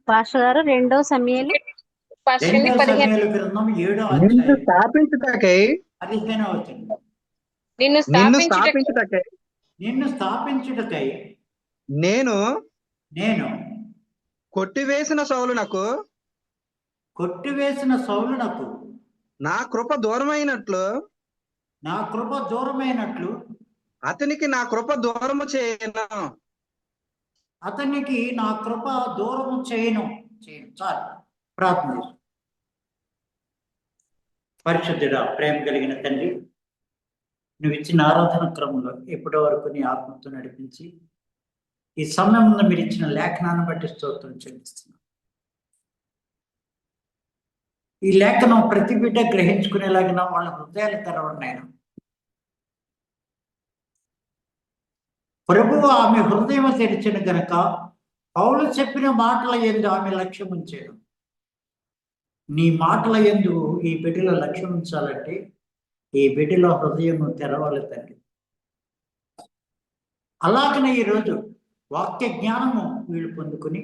Pastor గారు 2 సమూయేలు 2 గ్రంథం 7వ నిన్ను అధ్యాయం స్థాపించుటకై 15వ వచనం. నిన్ను స్థాపించుటకై నిన్ను స్థాపించుటకై నేను నేను కొట్టివేసిన సౌలునకు నా కృప దూరమైనట్లు అతనికి నా కృప దూరము చేయను. చాలు, ప్రార్థన చేసు. పరిశుద్ధుడా, ప్రేమ కలిగిన తండ్రి, నువ్వు ఇచ్చిన ఆరాధన క్రమంలో ఇప్పటి వరకు నీ ఆత్మతో నడిపించి ఈ సమయంలో మీరు ఇచ్చిన లేఖనాన్ని బట్టి స్తోత్రం చెల్లిస్తున్నాం. ఈ లేఖనం ప్రతి బిడ్డ గ్రహించుకునేలాగిన వాళ్ళ హృదయాలు తెరవండి. ప్రభువు ఆమె హృదయం తెరిచిన గనక పౌలు చెప్పిన మాటల యందు ఆమె లక్ష్యం ఉంచాడు. నీ మాటల యందు ఈ బిడ్డలో లక్ష్యం ఉంచాలంటే ఈ బిడ్డలో హృదయం తెరవాలి తండ్రి. అలాగనే ఈరోజు వాక్య జ్ఞానము వీళ్ళు పొందుకుని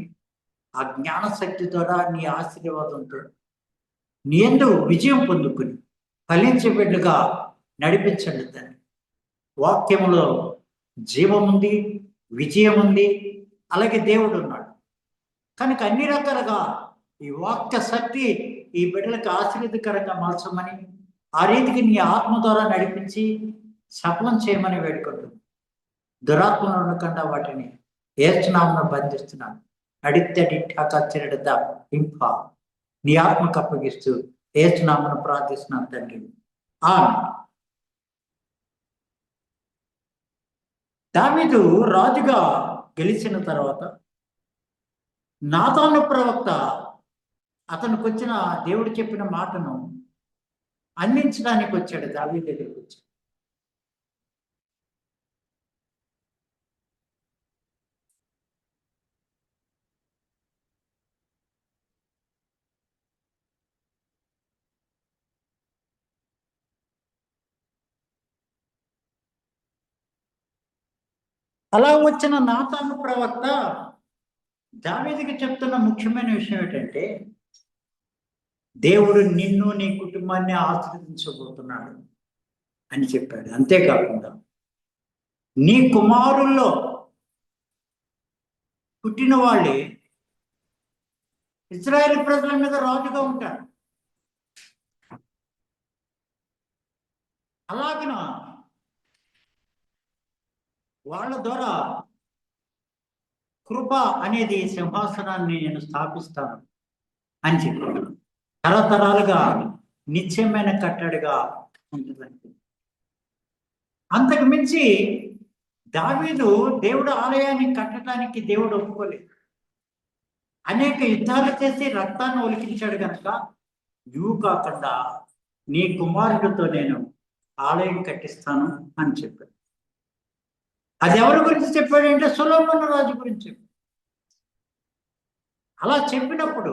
ఆ జ్ఞాన శక్తి ద్వారా నీ ఆశీర్వాదంతో నీ యందు విజయం పొందుకుని ఫలించే బిడ్డగా నడిపించండి తండ్రి. వాక్యములో జీవం ఉంది, విజయం ఉంది, అలాగే దేవుడు ఉన్నాడు కనుక అన్ని రకాలుగా ఈ వాక్య శక్తి ఈ బిడ్డలకు ఆశీర్వదకరంగా మార్చమని, ఆ రీతికి నీ ఆత్మ ద్వారా నడిపించి సఫలం చేయమని వేడుకుంటున్నాను. దురాత్మలు ఉండకుండా వాటిని ఏర్చునామను బంధిస్తున్నాను. అడిత్తడిట్టాకచ్చరిడద ఇంప నీ ఆత్మకు అప్పగిస్తూ ఏర్చునామను ప్రార్థిస్తున్నాను తండ్రి. దావీదు రాజుగా గెలిచిన తర్వాత నాతాను ప్రవక్త అతనికి వచ్చిన దేవుడు చెప్పిన మాటను అందించడానికి వచ్చాడు. దావీదు దగ్గరికి వచ్చాడు. అలా వచ్చిన నాతాను ప్రవక్త దావీదుకి చెప్తున్న ముఖ్యమైన విషయం ఏంటంటే, దేవుడు నిన్ను నీ కుటుంబాన్ని ఆశీర్వదించబోతున్నాడు అని చెప్పాడు. అంతేకాకుండా నీ కుమారుల్లో పుట్టిన వాళ్ళే ఇశ్రాయేలు ప్రజల మీద రాజుగా ఉంటారు. అలాగిన వాళ్ళ ద్వారా కృప అనేది సింహాసనాన్ని నేను స్థాపిస్తాను అని చెప్పాడు. తరతరాలుగా నిత్యమైన కట్టడిగా ఉంటుందండి. అంతకు మించి దావీదు దేవుడు ఆలయాన్ని కట్టడానికి దేవుడు ఒప్పుకోలేదు. అనేక యుద్ధాలు చేసి రక్తాన్ని ఒలికించాడు కనుక నువ్వు కాకుండా నీ కుమారుడితో నేను ఆలయం కట్టిస్తాను అని చెప్పాడు. అది ఎవరి గురించి చెప్పాడంటే సొలొమోను రాజు గురించి చెప్పాడు. అలా చెప్పినప్పుడు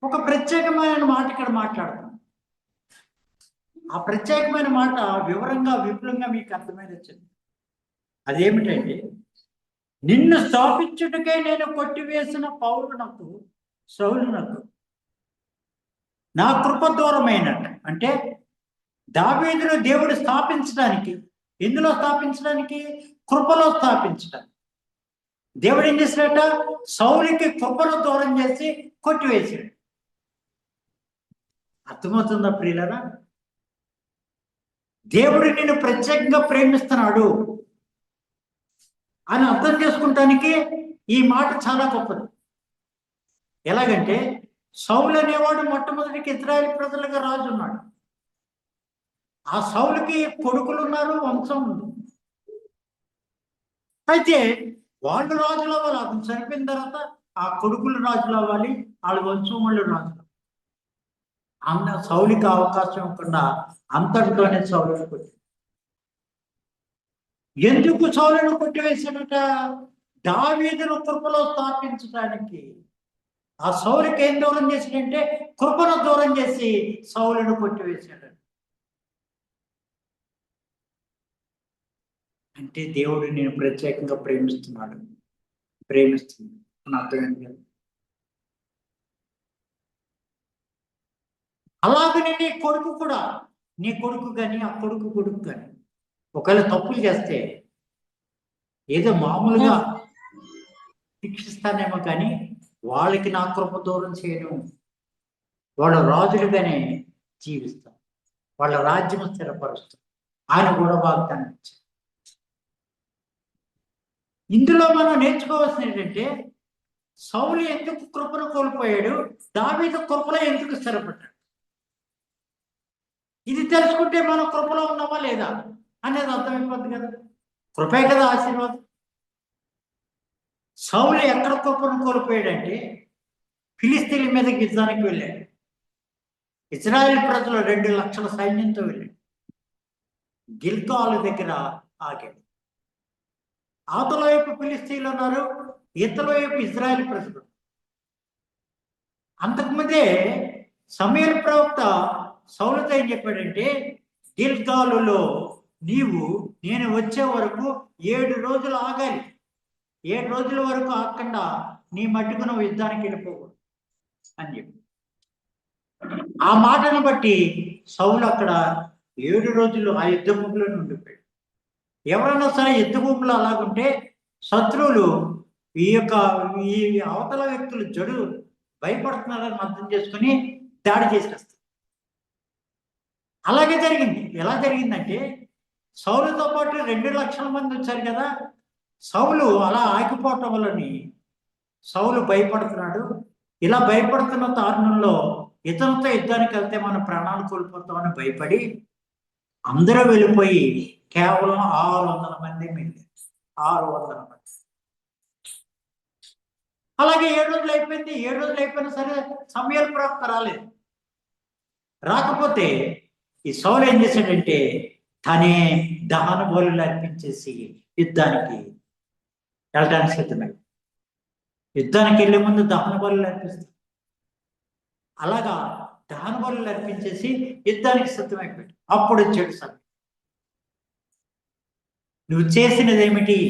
ఒక ప్రత్యేకమైన మాట ఇక్కడ మాట్లాడతాం. ఆ ప్రత్యేకమైన మాట వివరంగా విపులంగా మీకు అర్థమైంది వచ్చింది. అదేమిటంటే, నిన్ను స్థాపించుటకై నేను కొట్టివేసిన సౌలునకు నా కృప దూరమైనట్టు. అంటే దావీదును దేవుడు స్థాపించడానికి, ఎందులో స్థాపించడానికి? కృపలో స్థాపించడానికి. దేవుడు ఏం చేసినట్ట? సౌలుకి కృపను దూరం చేసి కొట్టివేసాడు. అర్థమవుతుందా ప్రియులరా? దేవుడు నిన్ను ప్రత్యేకంగా ప్రేమిస్తున్నాడు అని అర్థం చేసుకుంటానికి ఈ మాట చాలా గొప్పది. ఎలాగంటే, సౌలు అనేవాడు మొట్టమొదటికి ఇశ్రాయేలు ప్రజలుగా రాజు ఉన్నాడు. ఆ సౌలుకి కొడుకులు ఉన్నారు, వంశం ఉంది. అయితే వాళ్ళు రాజులు అవ్వాలి. అతను చనిపోయిన తర్వాత ఆ కొడుకులు రాజులు అవ్వాలి, వాళ్ళ వంశం వాళ్ళు రాజులు. సౌలుకి అవకాశం ఇవ్వకుండా అంతటితోనే సౌలును కొట్టి. ఎందుకు సౌలును కొట్టివేశాడట? దావీదును కృపలో స్థాపించడానికి. ఆ సౌలుకి ఏం దూరం చేశాడంటే కృపను దూరం చేసి సౌలును కొట్టివేశాడు. అంటే దేవుడు నేను ప్రత్యేకంగా ప్రేమిస్తున్నాడు. అని అర్థమైంది కదా. అలాగనే నీ కొడుకు కూడా, నీ కొడుకు కానీ ఆ కొడుకు కానీ ఒకవేళ తప్పులు చేస్తే ఏదో మామూలుగా శిక్షిస్తానేమో కానీ వాళ్ళకి నా కృప దూరం చేయడం, వాళ్ళ రాజులుగానే జీవిస్తాం, వాళ్ళ రాజ్యం స్థిరపరుస్తాం. ఆయన కూడా వాగ్దానం ఇచ్చారు. ఇందులో మనం నేర్చుకోవాల్సిన ఏంటంటే సౌలు ఎందుకు కృపను కోల్పోయాడు, దావీదు కృపలో ఎందుకు స్థిరపడ్డాడు. ఇది తెలుసుకుంటే మనం కృపలో ఉన్నామా లేదా అనేది అర్థమైపోద్ది కదా. కృపే కదా ఆశీర్వాదం. సౌలు ఎక్కడ కృపను కోల్పోయాడంటే ఫిలిస్తీన్ల మీద యుద్ధానికి వెళ్ళాడు. ఇజ్రాయెల్ ప్రజలు 2 లక్షల సైన్యంతో వెళ్ళాడు. గిల్గాలు దగ్గర ఆగాడు. అవతల వైపు ఫిలిస్తీన్లు ఉన్నారు, ఇతల వైపు ఇజ్రాయెల్ ప్రజలు. అంతకుముందే సమూయేలు ప్రవక్త సౌలుతో ఏం చెప్పాడంటే, గిల్గాలులో నేను వచ్చే వరకు 7 రోజులు ఆగాలి. 7 రోజుల వరకు ఆగకుండా నీ మట్టుకు నువ్వు యుద్ధానికి వెళ్ళిపోకూడదు అని చెప్పి. ఆ మాటను బట్టి సౌలు అక్కడ 7 రోజులు ఆ యుద్ధ భూమిలో ఉండిపోయాడు. ఎవరైనా సరే యుద్ధ భూమిలో అలాగుంటే శత్రువులు ఈ అవతల వ్యక్తులు జడు భయపడుతున్నారని అర్థం చేసుకుని దాడి చేసేస్తారు. అలాగే జరిగింది. ఎలా జరిగిందంటే సౌలుతో పాటు 2 లక్షల మంది వచ్చారు కదా. సౌలు అలా ఆగిపోవటం వల్లని సౌలు భయపడుతున్నాడు. ఇలా భయపడుతున్న తరుణంలో ఇతనితో యుద్ధానికి వెళ్తే మన ప్రాణాలు కోల్పోతామని భయపడి అందరూ వెళ్ళిపోయి కేవలం 600 మంది మిగిలింది. 600 మంది. అలాగే 7 రోజులు అయిపోయింది. 7 రోజులు అయిపోయినా సరే సమూయేలు ప్రవక్త రాలేదు. రాకపోతే ఈ సౌలు ఏం చేశాడంటే తనే దహన బలులు అర్పించేసి యుద్ధానికి వెళ్ళడానికి సిద్ధమై, యుద్ధానికి వెళ్ళే ముందు దహన బలులు అర్పిస్తాడు. అలాగా దహన బలులు అర్పించేసి యుద్ధానికి సిద్ధమైపోయాడు. అప్పుడు వచ్చాడు సమయం. నువ్వు చేసినది ఏమిటి?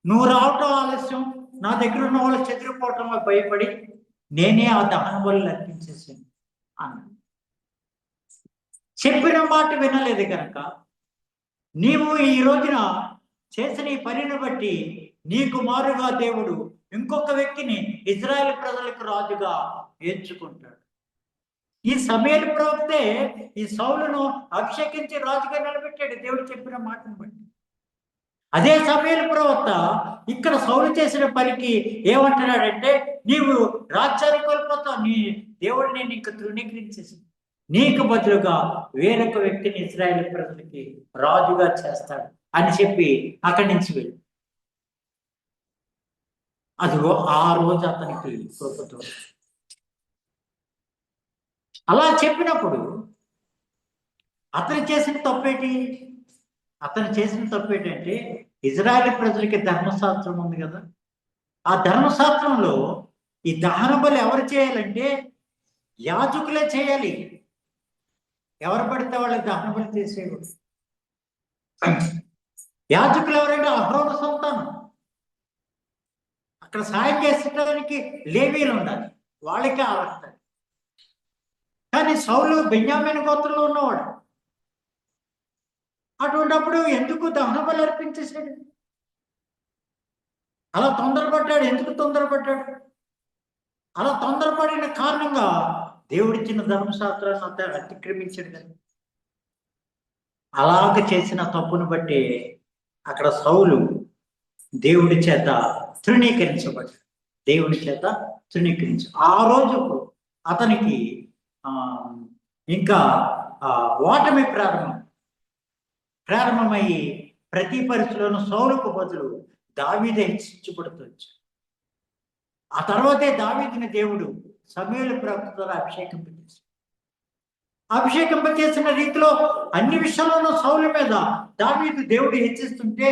నువ్వు రావటం ఆలస్యం, నా దగ్గర ఉన్న వాళ్ళు చెదిరిపోవటంలో భయపడి నేనే ఆ దహన బలులు అర్పించేసాను అన్నాడు. చెప్పిన మాట వినలేదు కనుక నీవు ఈ రోజున చేసిన ఈ పనిని బట్టి నీకు మారుగా దేవుడు ఇంకొక వ్యక్తిని ఇజ్రాయెల్ ప్రజలకు రాజుగా ఎంచుకుంటాడు. ఈ సమూయేలు ప్రవక్తే ఈ సౌలును అభిషేకించి రాజుగా నిలబెట్టాడు దేవుడు చెప్పిన మాటను బట్టి. అదే సమూయేలు ప్రవక్త ఇక్కడ సౌలు చేసిన పనికి ఏమంటున్నాడంటే, నీవు రాజ్యాన్ని కోల్పోతావు, నీ దేవుడు నేను ఇంకా తృణీకరించేసి నీకు బదులుగా వేరొక వ్యక్తిని ఇజ్రాయెల్ ప్రజలకి రాజుగా చేస్తాడు అని చెప్పి అక్కడి నుంచి వెళ్ళి అదిగో ఆ రోజు అతనికి కోపతో అలా చెప్పినప్పుడు అతను చేసిన తప్పేంటంటే ఇజ్రాయెల్ ప్రజలకి ధర్మశాస్త్రం ఉంది కదా. ఆ ధర్మశాస్త్రంలో ఈ దహన బలి ఎవరు చేయాలంటే యాజకులే చేయాలి. ఎవరు పడితే వాళ్ళు దహన బలి చేసేవాడు. యాజకులు ఎవరంటే అహరోను సంతానం. అక్కడ సాయం చేసడానికి లేవీలు ఉండాలి, వాళ్ళకే ఆవస్తాయి. కానీ సౌలు బెన్యామీను గోత్రంలో ఉన్నవాడు. అటువంటిప్పుడు ఎందుకు దహన బలి అర్పించేసాడు? అలా తొందరపడ్డాడు. ఎందుకు తొందరపడ్డాడు? అలా తొందరపడిన కారణంగా దేవుడిచ్చిన ధర్మశాస్త్రాన్ని అతిక్రమించాడు కదా. అలాగ చేసిన తప్పును బట్టి అక్కడ సౌలు దేవుడి చేత తృణీకరించబడ్డాడు. ఆ రోజు అతనికి ఇంకా ఓటమి ప్రారంభమయ్యి ప్రతి పరిస్థితిలోనూ సౌలుకు బదులు దావీదే హెచ్చించబడుతుంది. ఆ తర్వాతే దావీదుని దేవుడు సమూయేలు ప్రవక్త ద్వారా అభిషేకింపచేసిన రీతిలో అన్ని విషయాల్లోనూ సౌలు మీద దావీదు దేవుడు హెచ్చిస్తుంటే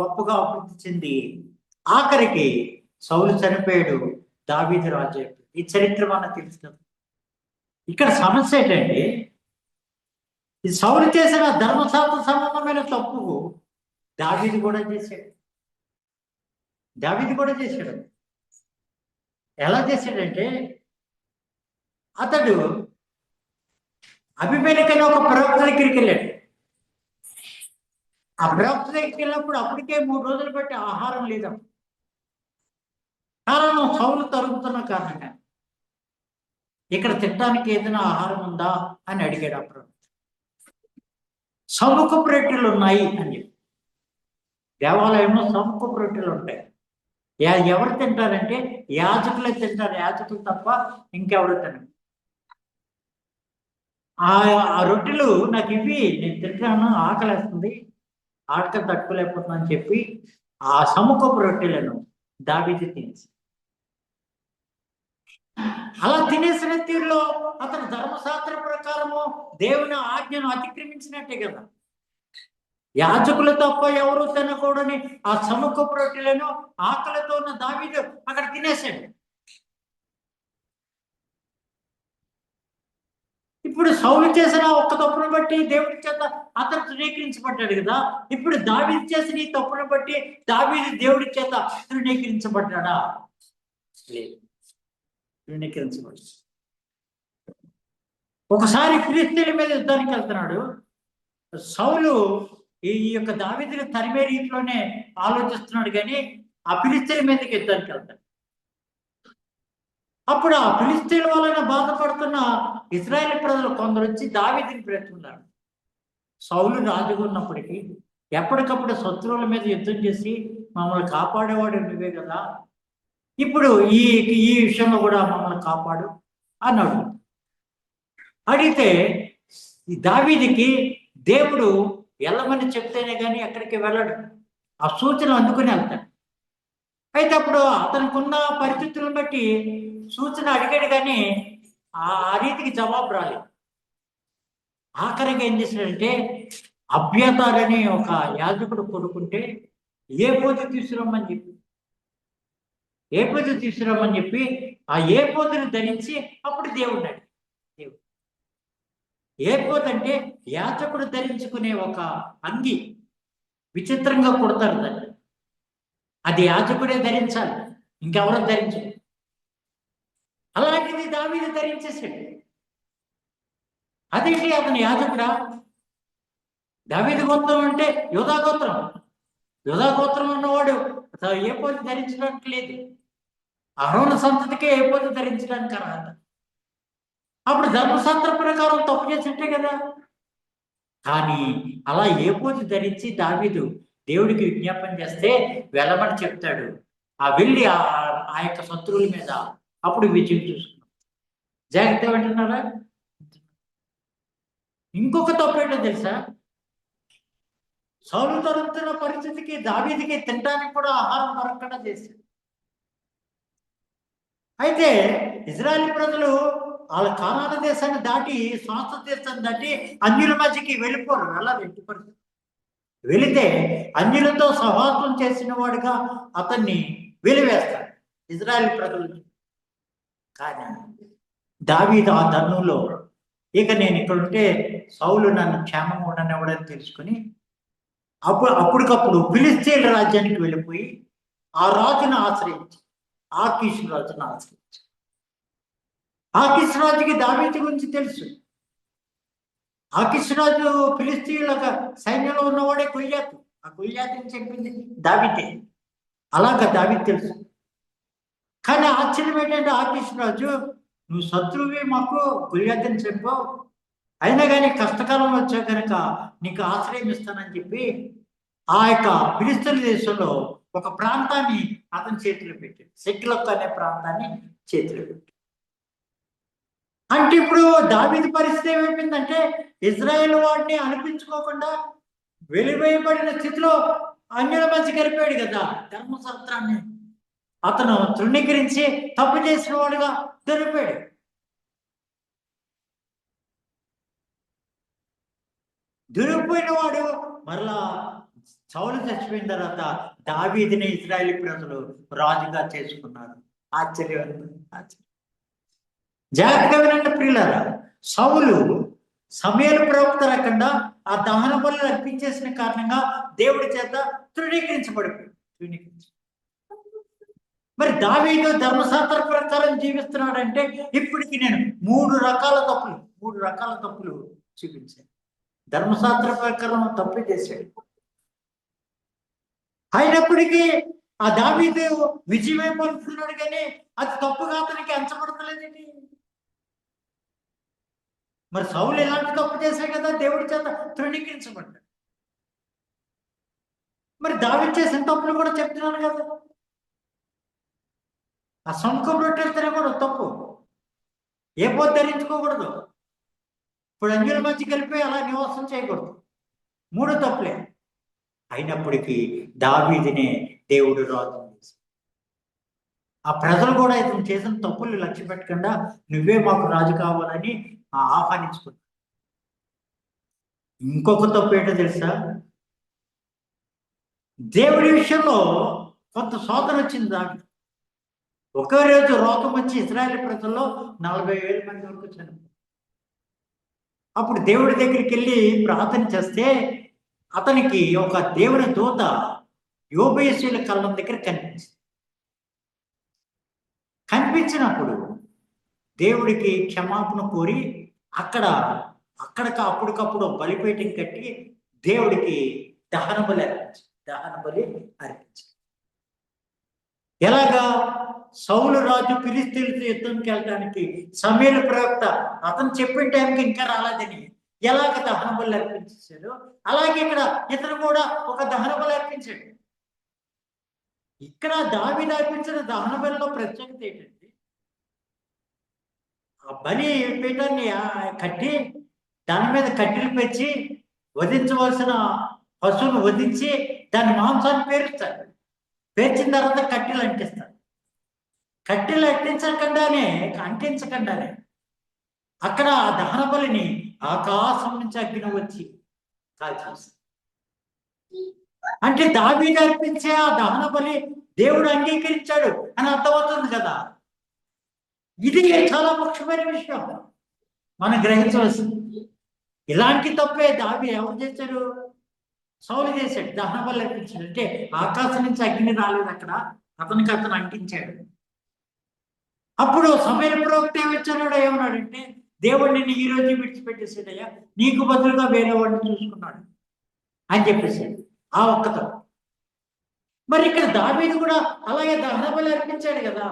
గొప్పగా అభివృద్ధి చెంది ఆఖరికి సౌలు చనిపోయాడు, దావీదు రాజు అయిపోయాడు. ఈ చరిత్ర మనకు తెలుసు కదా. ఇక్కడ సమస్య ఏంటంటే ఈ సౌలు చేసిన ధర్మశాస్త్ర సంబంధమైన తప్పు దావీదు కూడా చేశాడు. దావీదు కూడా చేశాడు. ఎలా చేశాడంటే, అతడు అబీమెలెకు అనే ఒక ప్రవక్త దగ్గరికి వెళ్ళాడు. ఆ ప్రవక్త దగ్గరికి వెళ్ళినప్పుడు అప్పటికే 3 రోజులు బట్టి ఆహారం లేదు. కారణం సౌలు తరుగుతున్న కారణంగా. ఇక్కడ తినడానికి ఏదైనా ఆహారం ఉందా అని అడిగాడు ఆ ప్రవక్త. సముఖపు రొట్టెలు ఉన్నాయి అని చెప్పి. దేవాలయంలో సముఖపు రొట్టెలు ఉంటాయి. ఎవరు తింటారంటే యాజకులే తింటారు. యాజకులు తప్ప ఇంకెవరు తినరు. ఆ రొట్టెలు నాకు ఇవి, నేను తింటాను, ఆకలేస్తుంది, ఆకలి తట్టుకోలేకపోతున్నా అని చెప్పి ఆ సముఖపు రొట్టెలను దావీదు తినేసి, అలా తినేసిన తీరులో అతను ధర్మశాస్త్ర ప్రకారము దేవుని ఆజ్ఞను అతిక్రమించినట్టే కదా. యాజకులు తప్ప ఎవరు తినకూడని ఆ సముఖపు రొట్టెలను ఆకలితో ఉన్న దావీదు అక్కడ తినేశాడు. ఇప్పుడు సౌలు చేసిన ఒక్క తప్పును బట్టి దేవుడి చేత అతను తృణీకరించబడ్డాడు కదా. ఇప్పుడు దావీదు చేసిన ఈ తప్పును బట్టి దావీదు దేవుడి చేత తృణీకరించబడ్డాడా? లేదు, తృణీకరించబడ్డాడు. ఒకసారి ఫిలిష్తీయుల మీద యుద్ధానికి వెళ్తున్నాడు. సౌలు ఈ యొక్క దావీదుని తరిమే రీతిలోనే ఆలోచిస్తున్నాడు, కానీ ఆ ఫిలిష్తీయుల మీదకి యుద్ధానికి వెళ్తాడు. అప్పుడు ఆ ఫిలిష్తీయుల వలన బాధపడుతున్న ఇశ్రాయేల్ ప్రజలు కొందరు వచ్చి దావీదుని బ్రతుకున్నారు. సౌలు రాజుగా ఉన్నప్పటికీ ఎప్పటికప్పుడు శత్రువుల మీద యుద్ధం చేసి మమ్మల్ని కాపాడేవాడు నువ్వే కదా, ఇప్పుడు ఈ విషయంలో కూడా మమ్మల్ని కాపాడు అన్నాడు. అడిగితే ఈ దావీదుకి దేవుడు వెళ్ళమని చెప్తేనే కానీ ఎక్కడికి వెళ్ళడు. ఆ సూచన అందుకుని వెళ్తాడు. అయితే అప్పుడు అతనుకున్న పరిస్థితులను బట్టి సూచన అడిగాడు, కానీ ఆ రీతికి జవాబు రాలేదు. ఆఖరికి ఏం చేశాడంటే, అబ్యాతార్ అని ఒక యాజకుడు కొడుకుంటే ఏఫోదు తీసుకురమ్మని చెప్పి ఆ ఏఫోదుని ధరించి అప్పుడు దేవుడు ఏఫోదు అంటే యాజకుడు ధరించుకునే ఒక అంగి. విచిత్రంగా కుడతారు దాన్ని. అది యాజకుడే ధరించాలి, ఇంకెవరో ధరించరు. అలాంటిది దావీదు ధరించేసాడు. అదేంటి, అతను యాజకుడా? దావీదు గోత్రం అంటే యోధా గోత్రం ఉన్నవాడు ఏ పోజు ధరించడానికి లేదు. అహరోను సంతతికే ఏ పోజు ధరించడానికి అర్హత. అప్పుడు ధర్మశాస్త్ర ప్రకారం తప్పు చేసినట్టే కదా. కానీ అలా ఏ పోజు ధరించి దావీదు దేవుడికి విజ్ఞాపన చేస్తే వెళ్ళమని చెప్తాడు. ఆ వెళ్ళి ఆ యొక్క శత్రువుల మీద అప్పుడు విజయం చూసుకున్నాం. జాగ్రత్త వింటున్నారా? ఇంకొక తప్పు ఏంటో తెలుసా? సౌలు దొరుకుతున్న పరిస్థితికి దావీదుకి తినడానికి కూడా ఆహారం దొరకకుండా చేశాడు. అయితే ఇజ్రాయెల్ ప్రజలు వాళ్ళ కానాను దేశాన్ని దాటి, స్వాస్థ దేశాన్ని దాటి అన్యుల మధ్యకి వెళ్ళాలి. ఎట్టి పరిస్థితి వెళితే అన్యులతో సహవాసం చేసిన వాడిగా అతన్ని వెలివేస్తాడు ఇజ్రాయెల్ ప్రజలు. కానీ దావీదు ఆ ధర్మంలో ఇక నేను ఇక్కడ ఉంటే సౌలు నన్ను క్షేమంగా ఉండనివ్వడని తెలుసుకుని అప్పటికప్పుడు ఫిలిష్తీయుల రాజ్యానికి వెళ్ళిపోయి ఆ రాజును ఆశ్రయించి ఆకీషు రాజును ఆశ్రయించి. ఆకీషు రాజుకి దావీదు గురించి తెలుసు. ఆకీషు రాజు ఫిలిష్తీయుల సైన్యంలో ఉన్నవాడే గొల్యాతు. ఆ గొల్యాతుని చెప్పింది దావీదే. అలాగా దావీదు తెలుసు. కానీ ఆశ్చర్యం ఏంటంటే, ఆకీషు రాజు నువ్వు శత్రువే, మాకు గొల్యాతుని చెప్పావు, అయినా కానీ కష్టకాలం వచ్చా కనుక నీకు ఆశ్రయం ఇస్తానని చెప్పి ఆ యొక్క ఫిలిష్తీయుల దేశంలో ఒక ప్రాంతాన్ని అతని చేతిలో పెట్టాడు. సిక్లగ్ అనే ప్రాంతాన్ని చేతిలో పెట్టాడు. అంటే ఇప్పుడు దావీదు పరిస్థితి ఏమైపోయిందంటే, ఇజ్రాయేల్ వాడిని అనిపించుకోకుండా వెలివేయబడిన స్థితిలో అన్యుల మధ్య గడిపాడు కదా. ధర్మశాస్త్రాన్ని అతను తృణీకరించి తప్పు చేసిన వాడుగా దొరికాడు. దొరికిపోయిన వాడు మరలా సౌలు చచ్చిపోయిన తర్వాత దావీదుని ఇశ్రాయేలు ప్రజలు రాజుగా చేసుకున్నారు. ఆశ్చర్యం. జాగ్రత్తగా వినండి ప్రియులారా. సౌలు సమూయేలు ప్రవక్త లేకుండా ఆ దహన బలులు అర్పించేసిన కారణంగా దేవుడి చేత తృణీకరించబడిపోయాడు. మరి దావీదు ధర్మశాస్త్ర ప్రకారం జీవిస్తున్నాడంటే ఇప్పటికి నేను మూడు రకాల తప్పులు చూపించాను. ధర్మశాస్త్ర ప్రకారం తప్పు చేశాడు. అయినప్పటికీ ఆ దావీదు విజయమే పొందుతున్నాడు, కానీ అది తప్పుగా అతనికి ఎంచబడతలేదండి. మరి సౌలు ఎలాంటి తప్పు చేశాడు కదా, దేవుడి చేత తృణీకరించబడ్డాడు. మరి దావీదు చేసిన తప్పులు కూడా చెప్తున్నాను కదా. ఆ సొంకం రొట్టెలు తినకూడదు, తప్పు. ఏ పొద్దు ధరించుకోకూడదు. ఇప్పుడు అంజుల మధ్య కలిపి అలా నివాసం చేయకూడదు. మూడు తప్పులే. అయినప్పటికీ దావీదునే దేవుడు రాజు చేశాడు. ఆ ప్రజలు కూడా ఇతను చేసిన తప్పులు లక్ష్య పెట్టకుండా నువ్వే మాకు రాజు కావాలని ఆహ్వానించుకున్నాడు. ఇంకొక తప్పు ఏంటో తెలుసా? దేవుడి విషయంలో కొంత శోధన వచ్చింది దావీదు. ఒకే రోజు రోగం వచ్చి ఇశ్రాయేలు ప్రజల్లో 40,000 మంది వరకు చనిపోయారు. అప్పుడు దేవుడి దగ్గరికి వెళ్ళి ప్రార్థన చేస్తే అతనికి ఒక దేవుని దూత యోబేషీల కళ్ళం దగ్గర కనిపించినప్పుడు దేవుడికి క్షమాపణ కోరి అప్పటికప్పుడు బలిపీఠం కట్టి దేవుడికి దహన బలి అర్పించి ఎలాగా? సౌలు రాజు ఫిలిష్తీయులతో యుద్ధంకి వెళ్ళడానికి సమూయేలు ప్రవక్త అతను చెప్పిన టైంకి ఇంకా రాలేదని ఎలాగ దహన బలి అర్పించేశాడు, అలాగే ఇక్కడ ఇతను కూడా ఒక దహన బలి అర్పించాడు. ఇక్కడ దావీదు అర్పించిన దహన బలిలో ప్రత్యేకత ఏంటంటే, ఆ బలి పీఠాన్ని కట్టి దాని మీద కట్టెలు పెంచి వధించవలసిన పశువును వధించి దాని మాంసాన్ని పేరుస్తాడు. పేర్చిన తర్వాత కట్టెలు అంటిస్తాడు. కట్టెలు అంటించకుండానే అక్కడ ఆ దహన బలిని ఆకాశం నుంచి అగ్ని వచ్చి కాల్చేస్తాడు. అంటే దావీదు అర్పించే ఆ దహన బలి దేవుడు అంగీకరించాడు అని అర్థమవుతుంది కదా. ఇది చాలా ముఖ్యమైన విషయం మనం గ్రహించవలసింది. ఇలాంటి తప్పే ఎవరు చేశాడు? సౌలు చేశాడు. దహన బలి అర్పించాడు. అంటే ఆకాశం నుంచి అగ్ని రాలేదు, అతను అంటించాడు. అప్పుడు సమూయేలు ప్రవక్త ఏమన్నాడంటే, దేవుడు నిన్ను ఈ రోజు విడిచిపెట్టేసాడయ్యా, నీకు బదులుగా వేరే వాడిని చూసుకున్నాడు అని చెప్పేసాడు. ఆ ఒక్క తప్పు. మరి ఇక్కడ దావీదు కూడా అలాగే దహన బలి అర్పించాడు కదా.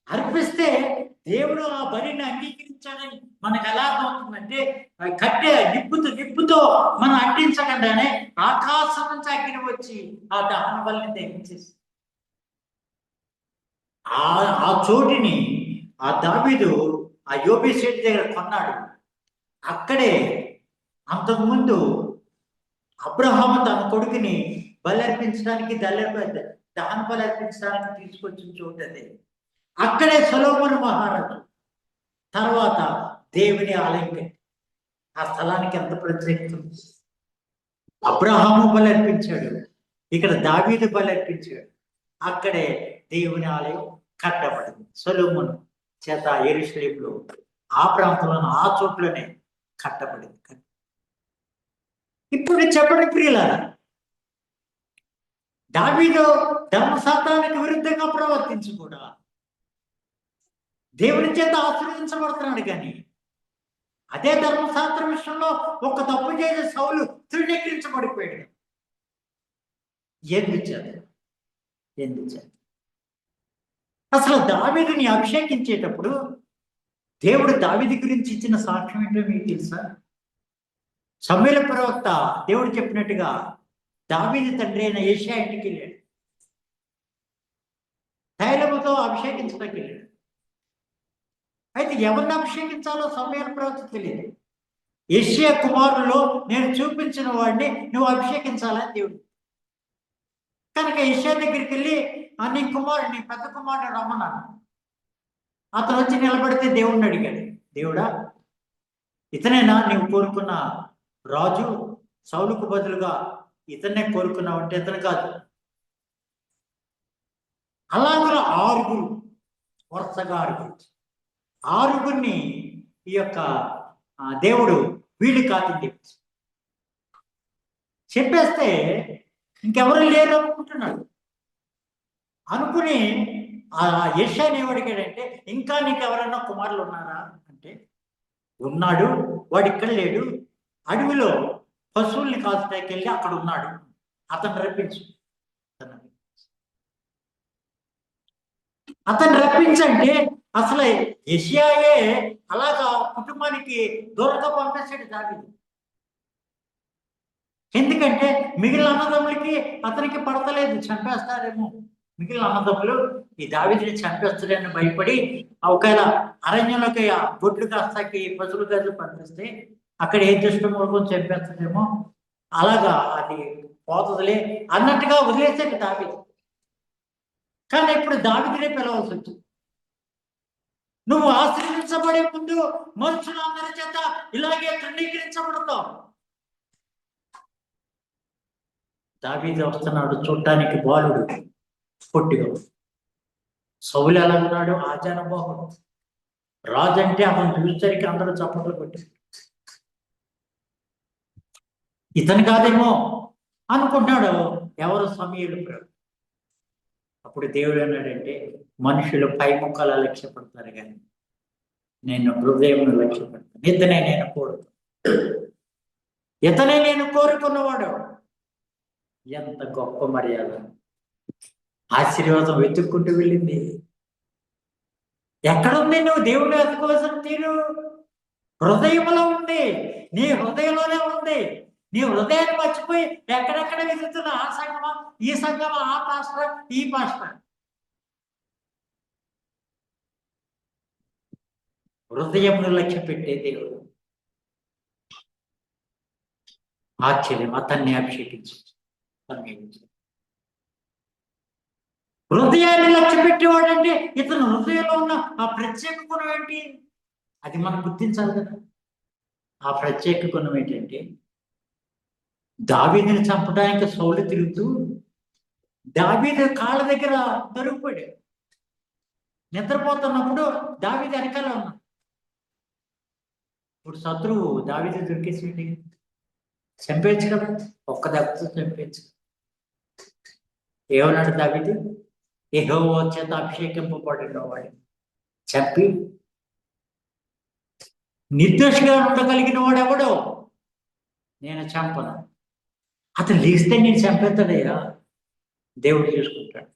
అర్పిస్తే దేవుడు ఆ బలిని అంగీకరించాడని మనకు ఎలా అర్థమవుతుందంటే, కట్టె నిప్పుతో మనం అంటించకుండానే ఆకాశం నుంచి అగ్ని వచ్చి ఆ దహన బలిని దహించేసి ఆ చోటిని ఆ దావీదు ఆ యోబేషు దగ్గర కొన్నాడు. అక్కడే అంతకుముందు అబ్రహాము తన కొడుకుని బలి అర్పించడానికి దహన బలి అర్పించడానికి తీసుకొచ్చిన చోటు అది. అక్కడే సొలొమోను మహారాజు తర్వాత దేవుని ఆలయం కట్టి ఆ స్థలానికి ఎంత ప్రత్యేకత. అబ్రహాము బలి అర్పించాడు, ఇక్కడ దావీదు బలి అర్పించాడు. అక్కడే దేవుని ఆలయం కట్టబడింది సొలొమోను చేత యెరూషలేములో, ఆ ప్రాంతంలో ఆ చోట్లోనే కట్టబడింది. ఇప్పుడు చెప్పండి ప్రియులారా, దావీదు ధర్మశాస్త్రానికి విరుద్ధంగా ప్రవర్తించి కూడా దేవుని చేత ఆశీర్వదించబడుతున్నాడు. కానీ అదే ధర్మశాస్త్ర విషయంలో ఒక తప్పు చేసే సౌలు తృణీకరించబడిపోయాడు. ఎందుచేత అసలు దావీదుని అభిషేకించేటప్పుడు దేవుడు దావీదు గురించి ఇచ్చిన సాక్ష్యం ఏంటో మీకు తెలుసా? సమూయేలు ప్రవక్త దేవుడు చెప్పినట్టుగా దావీదు తండ్రి అయిన యెషయా ఇంటికి వెళ్ళాడు. తైలముతో అభిషేకించడానికి వెళ్ళాడు. అయితే ఎవరిని అభిషేకించాలో సమూయేలు ప్రవక్త తెలియదు. యెషయా కుమారుల్లో నేను చూపించిన వాడిని నువ్వు అభిషేకించాలని దేవుడు. కనుక యెషయా దగ్గరికి వెళ్ళి నీ పెద్ద కుమారుడు రమ్మన్నాను. అతను వచ్చి నిలబడితే దేవుడిని అడిగాడు, దేవుడా ఇతనేనా నీవు కోరుకున్న రాజు? సౌలుకు బదులుగా ఇతన్నే కోరుకున్నావు అంటే ఇతను కాదు. అలాగే వరుసగా ఆరుగురిని ఈ యొక్క దేవుడు వీళ్ళు కాదని చెప్పేస్తే ఇంకెవరు లేరు అనుకుంటున్నాడు. అనుకుని ఆ యెషయాని ఏమడిగాడంటే, ఇంకా నీకు ఎవరైనా కుమారులు ఉన్నారా అంటే, ఉన్నాడు, వాడు ఇక్కడ లేడు, అడవిలో పశువుల్ని కాల్చడానికి వెళ్ళి అక్కడ ఉన్నాడు, అతను రప్పించు. అతను రప్పించంటే అసలు యెషయాయే అలాగా కుటుంబానికి దూరంగా పంపించాడు దావీదు. ఎందుకంటే మిగిలిన అన్నదమ్ములకి అతనికి పడతలేదు, చంపేస్తారేమో. మిగిలిన అన్నదమ్ములు ఈ దావీదుని చంపేస్తారని భయపడి ఒకవేళ అరణ్యంలోకి ఆ గొడ్లు కాస్తాకి పశువులు కాదు పంపిస్తే అక్కడ ఏ దుష్టమూలకం చంపేస్తారేమో, అలాగా అది పోతుందిలే అన్నట్టుగా వదిలేసాడు దావీదు. కానీ ఇప్పుడు దావీదునే పిలవాల్సి వచ్చింది. నువ్వు ఆశీర్వదించబడే ముందు మనుషులందరి చేత ఇలాగే తృణీకరించబడతావు. దావీదు వస్తున్నాడు, చూడటానికి బాలుడు, పొట్టిగా. సౌలు ఎలా ఉన్నాడు? ఆజానుబాహుడు. రాజు అంటే అతను చూసేసరికి అందరూ చప్పట్లు కొట్టారు. ఇతను కాదేమో అనుకుంటున్నాడు. ఎవరు? సమూయేలు ప్రభు. అప్పుడు దేవుడు అన్నాడంటే, మనుషులు పై ముఖాలు లక్ష్య పడతారు కానీ నేను హృదయం లక్ష్య పెడతాను. ఇతనే నేను ఇతనే నేను కోరుకున్నవాడు. ఎంత గొప్ప మర్యాద! ఆశీర్వాదం వెతుక్కుంటూ వెళ్ళింది. ఎక్కడుంది? నువ్వు దేవుని వెతుకోవాల్సిన తీరు హృదయంలో ఉంది. నీ హృదయంలోనే ఉంది. నీ హృదయాన్ని మర్చిపోయి ఎక్కడెక్కడ వెతుకుతున్నా, ఆ సంగమా, ఈ సంగమా, ఆ పాస్టర్, ఈ పాస్టర్. హృదయంను లక్ష్య పెట్టే దేవుడు. ఆశ్చర్యం! అతన్ని అభిషేకించు. హృదయాన్ని లక్ష్య పెట్టేవాడంటే ఇతను హృదయంలో ఉన్న ఆ ప్రత్యేక గుణం ఏంటి? అది మనం గుర్తించాలి కదా. ఆ ప్రత్యేక గుణం ఏంటంటే, దావీదుని చంపడానికి సౌలు తిరుగుతూ దావీదు కాళ్ళ దగ్గర దొరికిపోయాడు. నిద్రపోతున్నప్పుడు దావీదు వెనకాల ఉన్నాడు. ఇప్పుడు శత్రువు దావీదు దొరికేసి చంపేయచ్చు కదా, ఒక్క దెబ్బతో చంపేయచ్చు. ఏమన్నాడు దావీదు? యెహోవా చేత అభిషేకింపబడిన వాడు చంపి నిర్దోషిగా ఉండగలిగిన వాడు ఎవడో నేను చంపను. అతను లేస్తే నేను చంపేస్తాడయ్యా, దేవుడు చూసుకుంటాడు.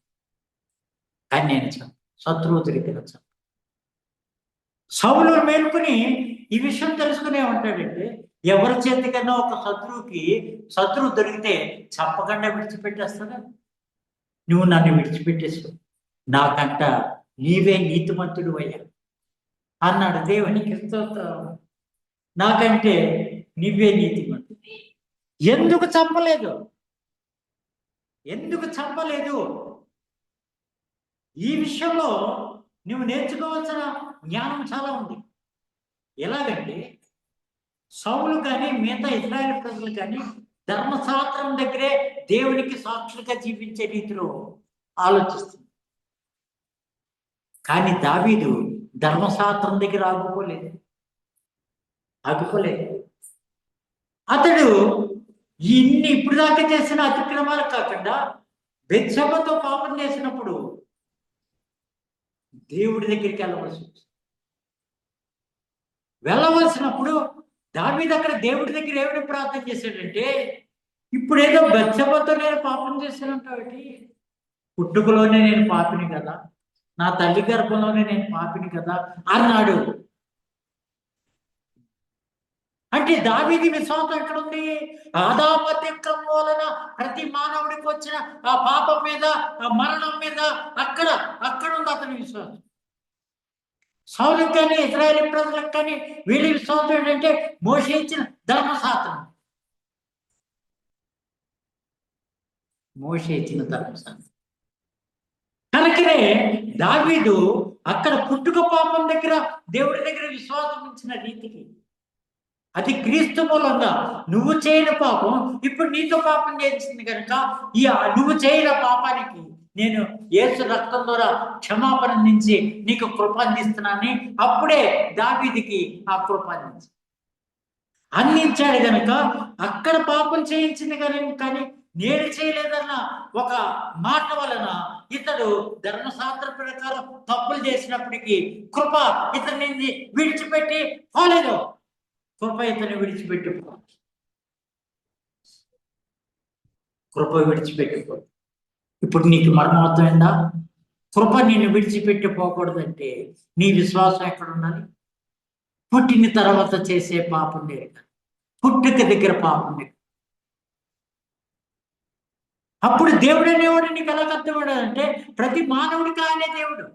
కానీ నేను శత్రువు దొరికిన చంప. సౌలు మేలుకుని ఈ విషయం తెలుసుకునే ఉంటాడంటే, ఎవరి చేతికన్నా ఒక శత్రువు దొరికితే చంపకుండా విడిచిపెట్టేస్తాడా? నువ్వు నన్ను విడిచిపెట్టేసావు, నాకంట నీవే నీతిమంతుడు అయ్యా అన్నాడు. దేవునికి స్తోత్రం. నాకంటే నీవే నీతిమంతుడు. ఎందుకు చంపలేదు? ఈ విషయంలో నువ్వు నేర్చుకోవాల్సిన జ్ఞానం చాలా ఉంది. ఎలాగంటే, సౌలు కానీ మిగతా ఇశ్రాయేలు ప్రజలు కానీ ధర్మశాస్త్రం దగ్గరే దేవునికి సాక్షులుగా జీవించే రీతిలో ఆలోచిస్తుంది. కానీ దావీదు ధర్మశాస్త్రం దగ్గర ఆగుకోలేదు. అతడు ఇప్పుడు దాకా చేసిన అతిక్రమాలు కాకుండా బెత్షెబతో పాపం చేసినప్పుడు దేవుడి దగ్గరికి వెళ్ళవలసినప్పుడు దావీదు అక్కడ దేవుడి దగ్గర ఏమిటి ప్రార్థన చేశాడంటే, ఇప్పుడేదో బెత్షెబతో నేను పాపం చేశానంటావేంటి? పుట్టుకలోనే నేను పాపిని కదా, నా తల్లి గర్భంలోనే నేను పాపిని కదా అన్నాడు. అంటే దావీదు విశ్వాసం ఎక్కడుంది? ఆదాము అతిక్రమం వలన ప్రతి మానవుడికి వచ్చిన ఆ పాపం మీద, ఆ మరణం మీద అక్కడ ఉంది అతని విశ్వాసం. సౌలుకి కానీ ఇశ్రాయేలు ప్రజలకు కానీ వీళ్ళ విశ్వాసం ఏంటంటే మోషే ఇచ్చిన ధర్మశాస్త్రం. కనుకనే దావీదు అక్కడ పుట్టుక పాపం దగ్గర దేవుడి దగ్గర విశ్వాసం ఇచ్చిన రీతికి, అది క్రీస్తు మూలంగా నువ్వు చేయని పాపం ఇప్పుడు నీతో పాపం చేసింది కనుక నువ్వు చేయని పాపానికి నేను యేసు రక్తం ద్వారా క్షమాపణ నుంచి నీకు కృప అందిస్తున్నానని అప్పుడే దావీదుకి ఆ కృప అందించాడు కనుక అక్కడ పాపం చేయించింది కానీ నేను చేయలేదన్న ఒక మాట వలన ఇతడు ధర్మశాస్త్ర ప్రకారం తప్పులు చేసినప్పటికీ కృప ఇతన్ని విడిచిపెట్టి పోలేదు. కృప ఇతన్ని విడిచిపెట్టి కృప విడిచిపెట్టిపో. ఇప్పుడు నీకు మరణం అర్థమైందా? కృప నిన్ను విడిచిపెట్టి పోకూడదంటే నీ విశ్వాసం ఎక్కడ ఉండాలి? పుట్టిన తర్వాత చేసే పాపం లేదు, పుట్టుక దగ్గర పాపం లేదు. అప్పుడు దేవుడు అనేవాడు నీకు ఎలా అర్థమవుతాడంటే ప్రతి మానవుడికి ఆయనే దేవుడు,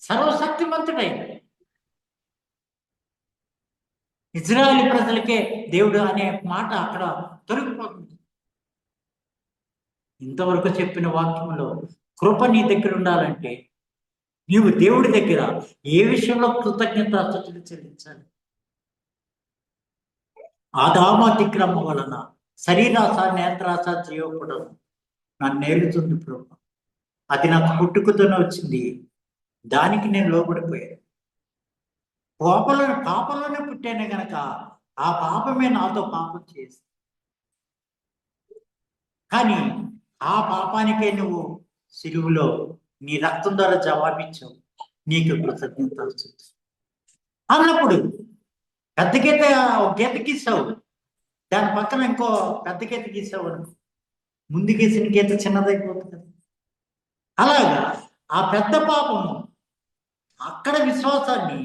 సర్వశక్తిమంతుడైన ఇజ్రాయేల్ ప్రజలకే దేవుడు అనే మాట అక్కడ దొరికిపోతుంది. ఇంతవరకు చెప్పిన వాక్యంలో కృప నీ దగ్గర ఉండాలంటే నీవు దేవుడి దగ్గర ఏ విషయంలో కృతజ్ఞతాస్తుతులు చెల్లించాలి? ఆదాము అతిక్రమం వలన శరీరాశ నేత్రాశ జీవపడదు నన్ను నేర్చుతుంది ప్రభు. అది నాకు పుట్టుకతోనే వచ్చింది, దానికి నేను లోబడిపోయాను. పాపంలోనే పుట్టానే గనక ఆ పాపమే నాతో పాపం చేసి, కానీ ఆ పాపానికే నువ్వు సిలువులో నీ రక్తం ద్వారా జవాబిచ్చావు. నీకు కృతజ్ఞత అన్నప్పుడు పెద్ద గీత గీత గీసావు, దాని పక్కన ఇంకో పెద్ద గీత గీసావు అనుకో, ముందు గీసిన గీత చిన్నదైపోతుంది కదా. అలాగా ఆ పెద్ద పాపము అక్కడ విశ్వాసాన్ని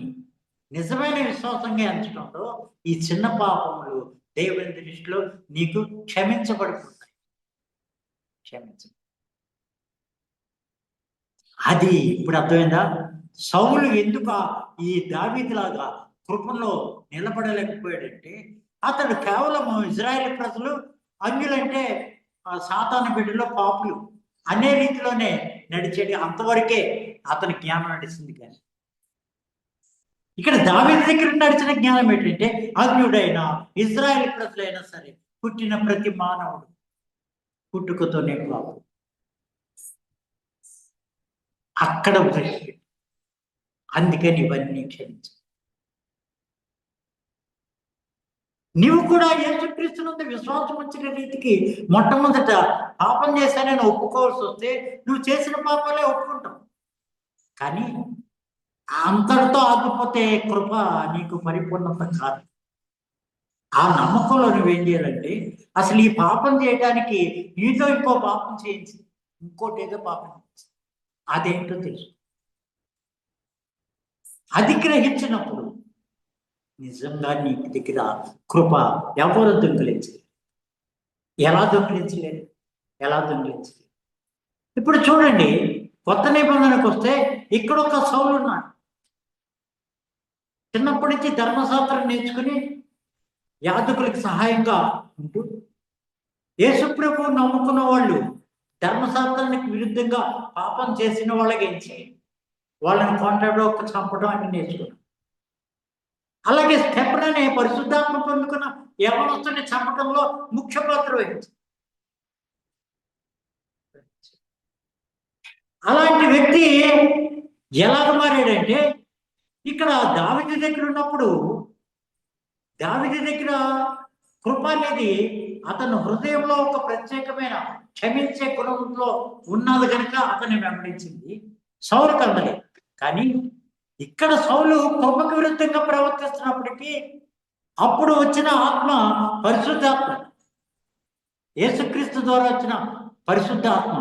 నిజమైన విశ్వాసంగా ఎంచడంలో ఈ చిన్న పాపములు దేవుని దృష్టిలో నీకు క్షమించబడిపోతాయి. అది ఇప్పుడు అర్థమైందా? సౌలు ఎందుకు ఈ దావీదులాగా కృపలో నిలబడలేకపోయాడంటే అతడు కేవలం ఇజ్రాయేల్ ప్రజలు అన్యులంటే సాతాను బిడ్డలో పాపులు అనే రీతిలోనే నడిచేది, అంతవరకే అతని జ్ఞానం నడిచింది. కానీ ఇక్కడ దావీదు దగ్గర నడిచిన జ్ఞానం ఏంటంటే అన్యుడైనా ఇజ్రాయేల్ ప్రజలైనా సరే పుట్టిన ప్రతి మానవుడు పుట్టుకతోనే పాపం. అక్కడ దృష్టి, అందుకని ఇవన్నీ క్షమించు. నీవు కూడా యేసుక్రీస్తునందు విశ్వాసం వచ్చిన రీతికి మొట్టమొదట పాపం చేశానని ఒప్పుకోవాల్సి వస్తే నువ్వు చేసిన పాపాలే ఒప్పుకుంటావు. కానీ అంతటితో ఆగిపోతే కృప నీకు పరిపూర్ణత కాదు. ఆ నమ్మకంలో నువ్వేం చేయాలంటే అసలు ఈ పాపం చేయడానికి నీతో ఇంకో పాపం చేయించి ఇంకోటి ఏదో పాపం చేయించి అదేంటో తెలుసు. అది గ్రహించినప్పుడు నిజంగా నీ దగ్గర కృప ఎవరు దొంగిలించలేదు. ఎలా దొంగిలించలేదు? ఇప్పుడు చూడండి, కొత్త నిబంధనకు వస్తే ఇక్కడ ఒక సౌలు ఉన్నాడు. చిన్నప్పటి నుంచి ధర్మశాస్త్రం నేర్చుకుని యాజకులకి సహాయంగా ఉంటూ యేసుప్రభువు నమ్ముకున్న వాళ్ళు ధర్మశాస్త్రానికి విరుద్ధంగా పాపం చేసిన వాళ్ళకి వాళ్ళని కాంటాక్ట్లో ఒక చంపడం అని నేర్చుకున్నాం. అలాగే స్టెఫెను అనే పరిశుద్ధాత్మ పొందుకున్న యవనస్తుని చంపడంలో ముఖ్య పాత్ర వహించింది. అలాంటి వ్యక్తి ఎలాగ మారాడంటే ఇక్కడ దావీదు దగ్గర ఉన్నప్పుడు దావీదు దగ్గర కృప అనేది అతను హృదయంలో ఒక ప్రత్యేకమైన క్షమించే గుణంలో ఉన్నది కనుక అతన్ని వెంబడించింది. సౌలుకు అందలేదు. కానీ ఇక్కడ సౌలు కృపకు విరుద్ధంగా ప్రవర్తిస్తున్నప్పటికీ అప్పుడు వచ్చిన ఆత్మ పరిశుద్ధాత్మ, యేసుక్రీస్తు ద్వారా వచ్చిన పరిశుద్ధాత్మ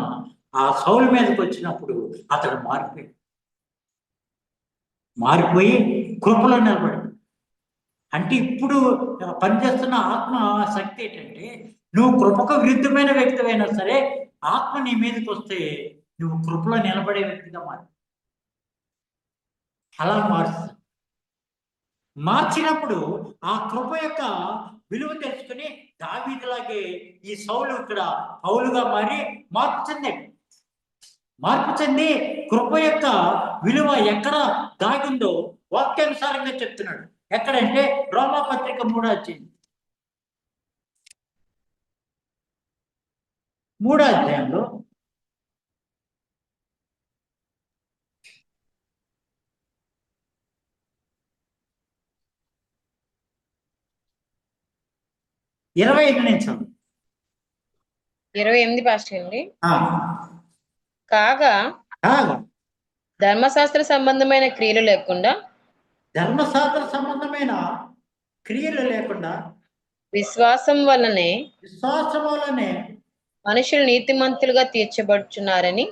ఆ సౌలు మీదకి వచ్చినప్పుడు అతడు మారిపోయి కృపలో నిలబడి. అంటే ఇప్పుడు పనిచేస్తున్న ఆత్మ శక్తి ఏంటంటే నువ్వు కృపకు విరుద్ధమైన వ్యక్తివైనా సరే ఆత్మ నీ మీదకి వస్తే నువ్వు కృపలో నిలబడే వ్యక్తిగా అలా మార్చినప్పుడు ఆ కృప యొక్క విలువ తెలుసుకుని దావీదులాగే ఈ సౌలు ఇక్కడ పౌలుగా మారి మార్పు చెంది కృప యొక్క విలువ ఎక్కడ దాగిందో వాక్యానుసారంగా చెప్తున్నాడు. ఎక్కడంటే రోమాపత్రిక 3వ అధ్యాయంలో 25 నిమిషం 28 పాస్టర్ అండి. ఆ, కాగా కాగా ధర్మశాస్త్ర సంబంధమైన క్రియలు లేకుండా ధర్మశాస్త్ర సంబంధమైన క్రియలు లేకుండా విశ్వాసం వల్లనే విశ్వాసం వల్లనే మనుషులు నీతిమంతులుగా తీర్చబడుచున్నారని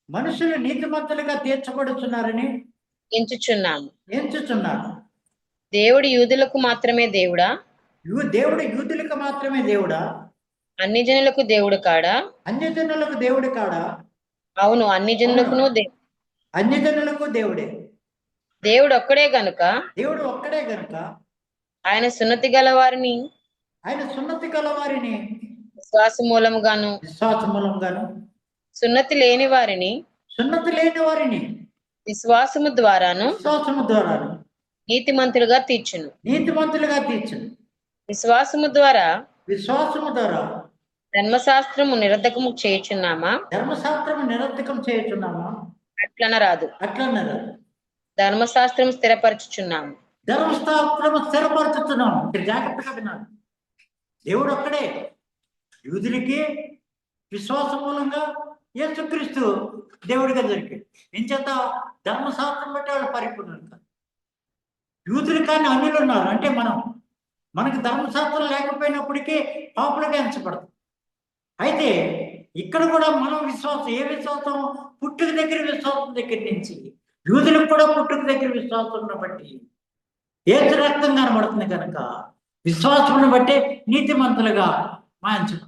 మనుషులు నీతిమంతులుగా తీర్చబడుతున్నారని ఎంచుచున్నాము. ఎంచుచున్నారు. దేవుడు యూదులకు మాత్రమే దేవుడా? దేవుడు యూదులకు మాత్రమే దేవుడా? అన్ని జనులకు దేవుడు కాడా? అన్యజనులకు దేవుడు కాడా? అవును, అన్ని జనులకును అన్యజనులకు దేవుడే. దేవుడు ఒక్కడే గనుక దేవుడు ఒక్కడే గనుక ఆయన సున్నతి గల వారిని విశ్వాస మూలముగాను సున్నతి లేని వారిని విశ్వాసము ద్వారాను నీతిమంతులుగా తీర్చును. విశ్వాసము ద్వారా ధర్మశాస్త్రము నిరర్ధకము చేయుచున్నామా? అట్లనరాదు. ధర్మశాస్త్రం స్థిరపరచుచున్నాము. జాగ్రత్తగా విన్నాను. దేవుడు ఒక్కడే. యూదులకి విశ్వాస మూలంగా యేసుక్రీస్తు దేవుడిగా దొరికాడు. ఎంచేత ధర్మశాస్త్రం బట్టి వాళ్ళు పరిపూర్ణులు కాదు. యూదులు కానీ అన్యులు ఉన్నారు. అంటే మనకి ధర్మశాస్త్రం లేకపోయినప్పటికీ పాపులుగా ఎంచబడతాం. అయితే ఇక్కడ కూడా మనం ఏ విశ్వాసం? పుట్టుక దగ్గర విశ్వాసం దగ్గర నుంచి యూదులకు కూడా పుట్టుక దగ్గర విశ్వాసం బట్టి ఏసు రక్తం కనబడుతుంది కనుక విశ్వాసం బట్టి నీతిమంతులుగా మాయించడం.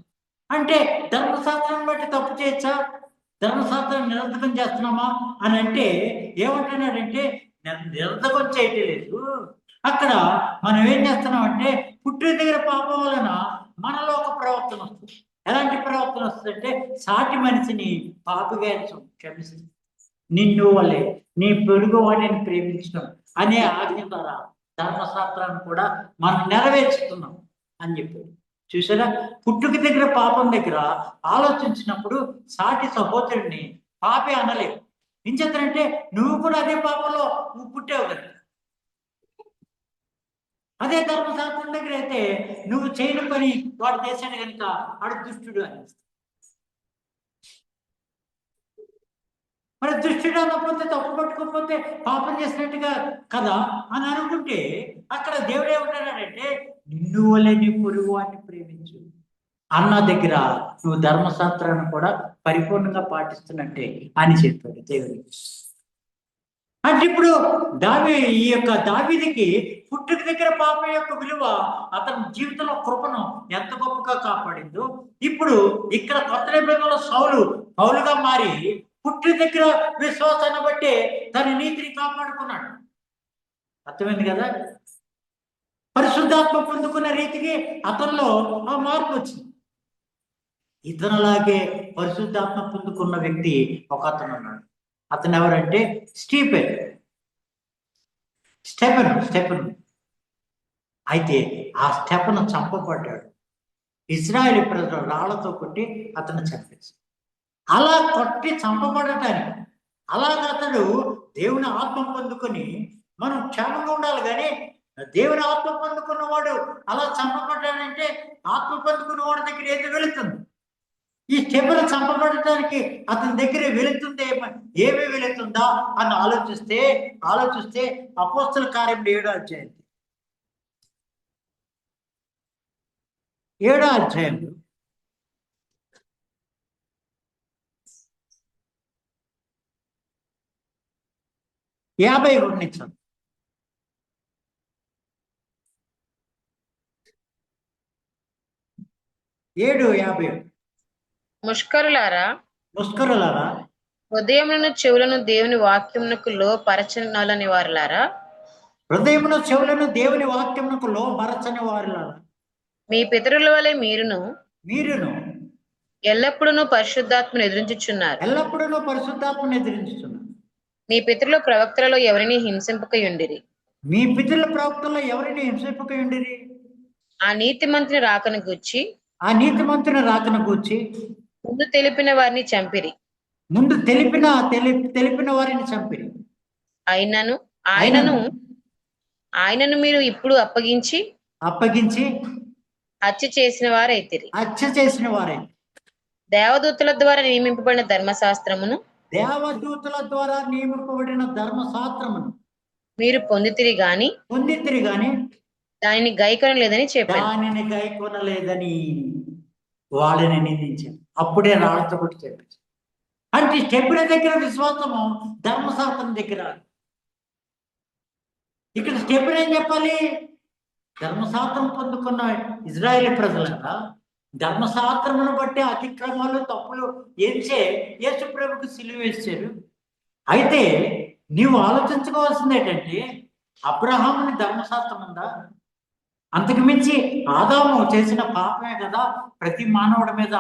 అంటే ధర్మశాస్త్రం బట్టి తప్పు చేయొచ్చా? ధర్మశాస్త్రం నిరర్ధకం చేస్తున్నామా అని అంటే ఏమంటున్నాడంటే నిరర్ధకం చేయటం లేదు. అక్కడ మనం ఏం చేస్తున్నామంటే పుట్టిన దగ్గర పాపం వలన మనలో ఒక ప్రవర్తన వస్తుంది. ఎలాంటి ప్రవర్తన వస్తుందంటే సాటి మనిషిని పాపిగా క్షమిస్తుంది. నిన్ను వల్లే నీ పొరుగు వాడిని ప్రేమించడం అనే ఆజ్ఞ ద్వారా ధర్మశాస్త్రాన్ని కూడా మనం నెరవేర్చుతున్నాం అని చెప్పాడు. చూసారా? పుట్టుక దగ్గర పాపం దగ్గర ఆలోచించినప్పుడు సాటి సహోదరుడిని పాపే అనలేవు. ఏం చేస్తారంటే నువ్వు కూడా అదే పాపంలో నువ్వు పుట్టావు కదా. అదే ధర్మశాస్త్రం దగ్గర అయితే నువ్వు చేయని పని వాడు చేశాడు కనుక వాడు దుష్టుడు అని. మరి దుష్టుడు అనకపోతే తప్పు పట్టుకోకపోతే పాపం చేసినట్టుగా కదా అని అనుకుంటే అక్కడ దేవుడు ఏమంటున్నాడంటే నిన్ను వల్లే నీ పొరుగు వాడిని ప్రేమించు అన్న దగ్గర నువ్వు ధర్మశాస్త్రాన్ని కూడా పరిపూర్ణంగా పాటిస్తున్నట్టే అని చెప్పాడు దేవుడు. అంటే ఇప్పుడు ఈ యొక్క దావీదుకి పుట్టుక దగ్గర పాపం యొక్క విలువ అతని జీవితంలో కృపను ఎంత గొప్పగా కాపాడిందో, ఇప్పుడు ఇక్కడ కొత్త నిబంధనలో పౌలుగా మారి పుట్టుక దగ్గర విశ్వాసాన్ని బట్టి తన నీతిని కాపాడుకున్నాడు. అర్థమైంది కదా? పరిశుద్ధాత్మ పొందుకున్న రీతికి అతనిలో ఆ మార్పు వచ్చింది. ఇతరులాగే పరిశుద్ధాత్మ పొందుకున్న వ్యక్తి ఒక అతను ఉన్నాడు. అతను ఎవరంటే స్టెఫెను. అయితే ఆ స్టెఫెను చంపబడ్డాడు. ఇశ్రాయేలు ప్రజలు రాళ్లతో కొట్టి అతను చంపేసి అలా కొట్టి చంపబడటానికి అలాగ అతడు దేవుని ఆత్మ పొందుకొని మనం క్షేమంగా ఉండాలి. కానీ దేవుని ఆత్మ పొందుకున్నవాడు అలా చంపబడ్డాడంటే ఆత్మ పొందుకున్నవాడి దగ్గర ఏది వెళుతుంది? ఈ స్టెఫెను చంపబడటానికి అతని దగ్గర వెళుతుంది ఏమి వెళుతుందా అని ఆలోచిస్తే అపోస్తల కార్యం 7వ అధ్యాయం 7వ అధ్యాయంలో 52 నుంచి 7:50 ముష్కరులారా హృదయములను చెవులను దేవుని వాక్యమునకు లోపరచని వారులారా, హృదయమును చెవులను దేవుని వాక్యమునకు లోపరచని వారులారా, మీ పితరుల వలె మీరును ఎల్లప్పుడూ పరిశుద్ధాత్మను ఎదిరించుచున్నారు. మీ పితరుల ప్రవక్తలలో ఎవరిని హింసింపకయుండిరి. ఆ నీతిమంతుని రాకను గూర్చి ముందు తెలిపిన వారిని చంపిరి. ఆయనను మీరు ఇప్పుడు అప్పగించి హత్య చేసిన వారైతిరి. దేవదూతల ద్వారా నియమింపబడిన ధర్మశాస్త్రమును దేవదూతల ద్వారా నియమింపబడిన ధర్మశాస్త్రమును మీరు పొందితిరి గాని పొందితిరి గాని దానిని గైకొనలేదని చెప్పాను. దానిని గైకొనలేదని వాళ్ళని నిందించారు. అప్పుడే రాళ్ళతో కొట్టి చెప్పారు. అంటే స్టెప్పుల దగ్గర విశ్వాసము, ధర్మశాస్త్రం దగ్గర. ఇక్కడ స్టెప్పులు ఏం చెప్పాలి? ధర్మశాస్త్రం పొందుకున్న ఇజ్రాయేల్ ప్రజలంతా ధర్మశాస్త్రమును బట్టి అతిక్రమాలు, తప్పులు ఎంచే యేసు ప్రభుకు సిలువ వేశారు. అయితే నీవు ఆలోచించుకోవాల్సింది ఏంటంటే, అబ్రహాముని ధర్మశాస్త్రం ఉందా? అంతకు మించి ఆదాము చేసిన పాపమే కదా ప్రతి మానవుడి మీద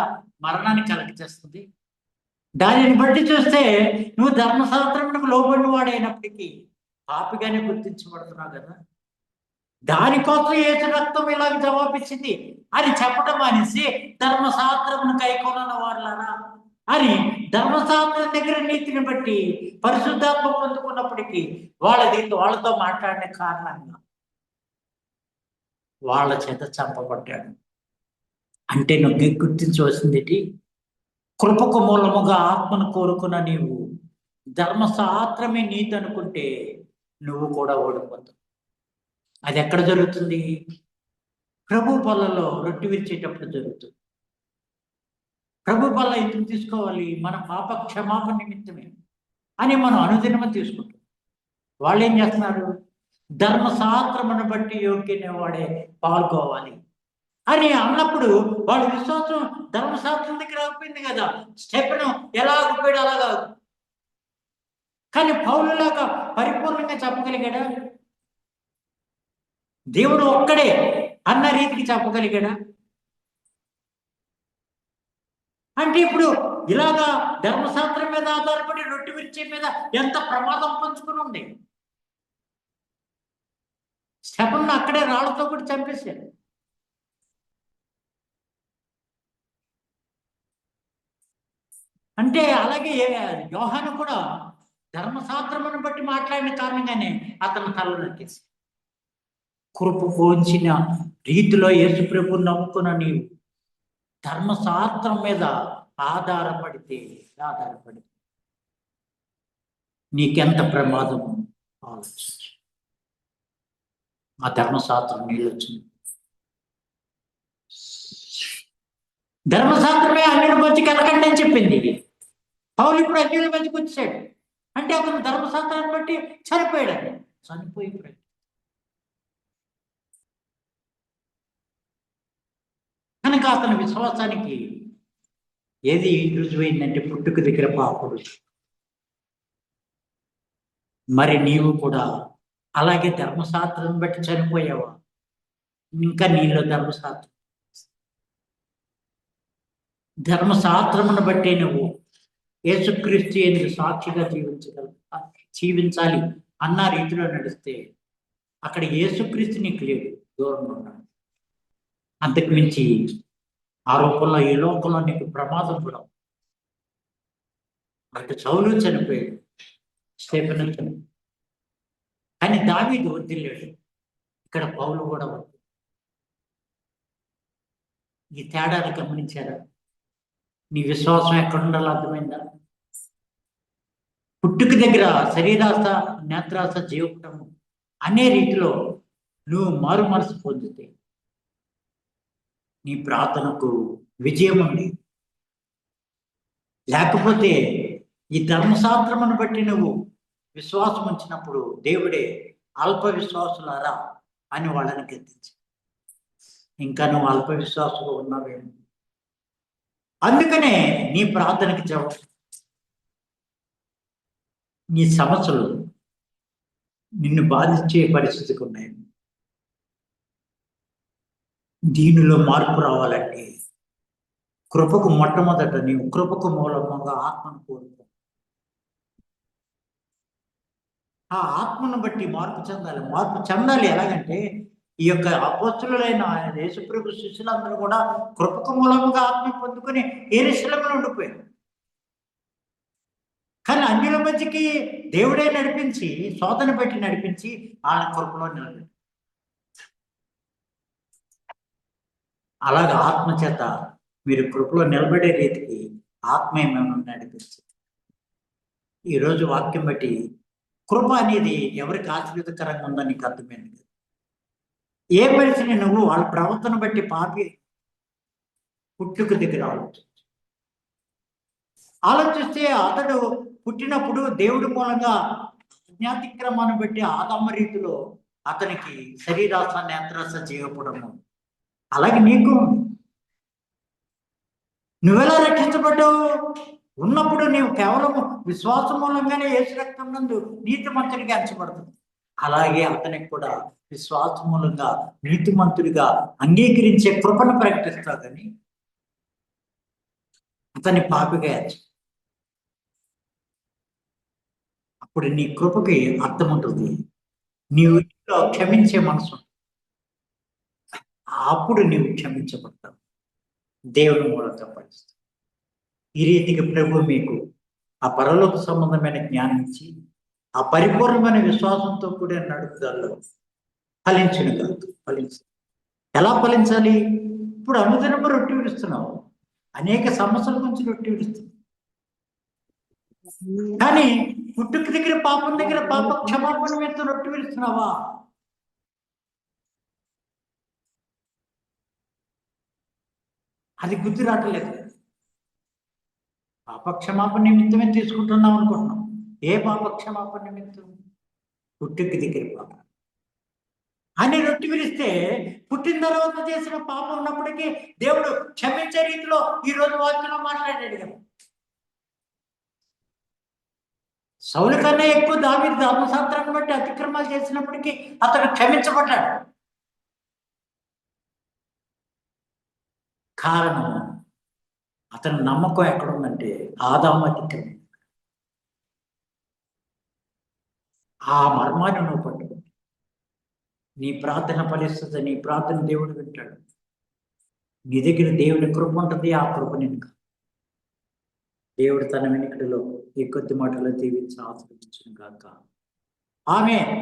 మరణాన్ని కలగచేస్తుంది. దానిని బట్టి చూస్తే నువ్వు ధర్మశాస్త్రమునకు లోబడిన వాడైనప్పటికీ పాపిగానే గుర్తించబడుతున్నావు కదా. దానికోసం యేసు రక్తం ఇలాగ జవాబిచ్చింది అని చెప్పడం అనేసి ధర్మశాస్త్రమును కైకొనని వారులారా అని ధర్మశాస్త్రం దగ్గర నీతిని బట్టి పరిశుద్ధాత్మ పొందుకున్నప్పటికీ వాళ్ళతో మాట్లాడిన కారణంగా వాళ్ళ చేత చంపబడ్డాడు. అంటే నువ్వు గుర్తించవలసింది, కృపకు మూలముగా ఆత్మను కోరుకున్న నీవు ధర్మశాస్త్రమే నీతి అనుకుంటే నువ్వు కూడా ఓడిపోతావు. అది ఎక్కడ జరుగుతుంది? ప్రభు బల్లలో రొట్టె విరిచేటప్పుడు జరుగుతుంది. ప్రభు బల్ల ఎందుకు తీసుకోవాలి? మన పాప క్షమాపణ నిమిత్తమే అని మనం అనుదినము తీసుకుంటాం. వాళ్ళు ఏం చేస్తున్నారు? ధర్మశాస్త్రమును బట్టి యోగ్యనే వాడే పాల్గొవాలి అని అన్నప్పుడు వాళ్ళ విశ్వాసం ధర్మశాస్త్రం దగ్గర అయిపోయింది కదా. స్టెప్ను ఎలా ఆగిపోయాడు అలాగా. కానీ పౌలులాగా పరిపూర్ణంగా చెప్పగలిగాడా? దేవుడు ఒక్కడే అన్న రీతికి చెప్పగలిగాడా? అంటే ఇప్పుడు ఇలాగా ధర్మశాస్త్రం మీద ఆధారపడి రొట్టె విరిచే మీద ఎంత ప్రమాదం పంచుకుని ఉంది. స్టెఫెనును అక్కడే రాళ్లతో కూడా చంపేశారు. అంటే అలాగే యోహాను కూడా ధర్మశాస్త్రమును బట్టి మాట్లాడిన కారణంగానే అతను తల నరికేసి కృప పోంచిన రీతిలో యేసు ప్రభువును నమ్ముకున్న నీవు ధర్మశాస్త్రం మీద ఆధారపడితే నీకెంత ప్రమాదం ఆలోచించు. ఆ ధర్మశాస్త్రం నీళ్ళు వచ్చింది. ధర్మశాస్త్రమే అన్యుల మధ్యకి వెళ్ళకండి అని చెప్పింది. పౌలు ఇప్పుడు అన్యుల మధ్యకి వచ్చాడు అంటే అతను ధర్మశాస్త్రాన్ని బట్టి చనిపోయాడు. చనిపోయి కనుక అతని విశ్వాసానికి ఏది రుజువైందంటే పుట్టుక దగ్గర పాపుడు. మరి నీవు కూడా అలాగే ధర్మశాస్త్రం బట్టి చనిపోయావా? ఇంకా నీలో ధర్మశాస్త్రమును బట్టి నువ్వు యేసుక్రీస్తు ఎందుకు సాక్షిగా జీవించాలి అన్న రీతిలో నడిస్తే అక్కడ యేసుక్రీస్తు నీకు లేడు, దూరంగా ఉన్నాడు. అంతకు మించి ఆ రూపంలో ఈ లోకంలో నీకు ప్రమాదం కూడా. అటు సౌలు చనిపోయాడు, స్టెఫెను చనిపోయాడు. కానీ దావీదు వదిలేడు. ఇక్కడ పౌలు కూడా వద్దు. ఈ తేడాను గమనించారా? నీ విశ్వాసం ఎక్కడ ఉండాలో అర్థమైందా? పుట్టుక దగ్గర శరీరాశ, నేత్రాశ, జీవటము అనే రీతిలో నువ్వు మారు మనసు పొందితే నీ ప్రార్థనకు విజయం ఉంది. లేకపోతే ఈ ధర్మశాస్త్రమును బట్టి నువ్వు విశ్వాసం ఉంచినప్పుడు దేవుడే అల్ప విశ్వాసులారా అని వాళ్ళని గద్దించి, ఇంకా నువ్వు అల్ప విశ్వాసుగా ఉన్నావేమో. అందుకనే నీ ప్రార్థనకి జవాబు. నీ సమస్యలు నిన్ను బాధించే పరిస్థితికి ఉన్నాయి. దీనిలో మార్పు రావాలంటే కృపకు మొట్టమొదట నీవు కృపకు మూలముగా ఆత్మను కోరుకో. ఆ ఆత్మను బట్టి మార్పు చెందాలి. ఎలాగంటే ఈ యొక్క అపోస్తులైన యేసుప్రభు శిష్యులందరూ కూడా కృపకు మూలముగా ఆత్మ పొందుకొని యెరూషలేములో ఉండిపోయారు. కానీ అన్యుల మధ్యకి దేవుడే నడిపించి, శోధన పెట్టి నడిపించి ఆ కృపలో నిలబెట్టారు. అలాగ ఆత్మ చేత మీరు కృపలో నిలబడే రీతికి ఆత్మ ఏమైనా నడిపించింది. ఈరోజు వాక్యం బట్టి కృప అనేది ఎవరికి ఆశీర్వదకరంగా ఉందని నీకు అర్థమైంది కదా. ఏ మనిషిని నువ్వు వాళ్ళ ప్రవర్తన బట్టి పాపి పుట్టుక దగ్గర ఆలోచిస్తే అతడు పుట్టినప్పుడు దేవుడి మూలంగా అజ్ఞాతిక్రమాన్ని బట్టి ఆదమ్మ రీతిలో అతనికి శరీరాస నేత్రాస జీవపడము. అలాగే నీకు నువ్వెలా రక్షించబడ్డావు? ఉన్నప్పుడు నీవు కేవలం విశ్వాసం మూలంగానే యేసు రక్తం నందు నీతిమంతుడిగా ఎంచబడుతుంది. అలాగే అతనికి కూడా విశ్వాస మూలంగా నీతిమంతుడిగా అంగీకరించే కృపను ప్రకటిస్తావు, కానీ అతన్ని పాపిగా ఎంచ. అప్పుడు నీ కృపకి అర్థం ఉంటుంది. నీవు క్షమించే మనసు, అప్పుడు నీవు క్షమించబడతావు, దేవుని మూలంగా పడిస్తావు. ఈ రీతికి ప్రభు మీకు ఆ పరలోక సంబంధమైన జ్ఞానం ఇచ్చి ఆ పరిపూర్ణమైన విశ్వాసంతో కూడిన నడుపుదలలో ఫలించును కాదు. ఎలా ఫలించాలి? ఇప్పుడు అనుదినము రొట్టె విడుస్తున్నావు, అనేక సమస్యల గురించి రొట్టె విడుస్తున్నావు, కానీ పుట్టుక దగ్గర పాపం దగ్గర పాప క్షమాపణ మీద రొట్టె విడుస్తున్నావా? అది గుర్తు రావట్లేదు. పాపక్షమాపణ నిమిత్తమే తీసుకుంటున్నాం అనుకుంటున్నాం. ఏ పాపక్షమాపణ నిమిత్తం? పుట్టుకి దగ్గర పాప అని రొట్టె విరిస్తే పుట్టిన తర్వాత చేసిన పాపం ఉన్నప్పటికీ దేవుడు క్షమించే రీతిలో ఈ రోజు వాక్యంలో మాట్లాడాడు కదా. సౌలు కన్నా ఎక్కువ దావీదు ధర్మశాస్త్రాన్ని బట్టి అతిక్రమాలు చేసినప్పటికీ అతడు క్షమించబడ్డాడు. కారణం అతని నమ్మకం ఎక్కడుందంటే ఆదాము అతిక్రమం. ఆ మర్మాన్ని నువ్వు పట్టుకో. నీ ప్రార్థన ఫలిస్తుంది, నీ ప్రార్థన దేవుడు వింటాడు. నీ దగ్గర దేవుని కృప ఉంటుంది, ఆ కృప నిన్ను దేవుడు తన వెనుకడిలో ఈ కొద్ది మాటలో దీవించి ఆశీర్వదించును గాక. ఆమేన్.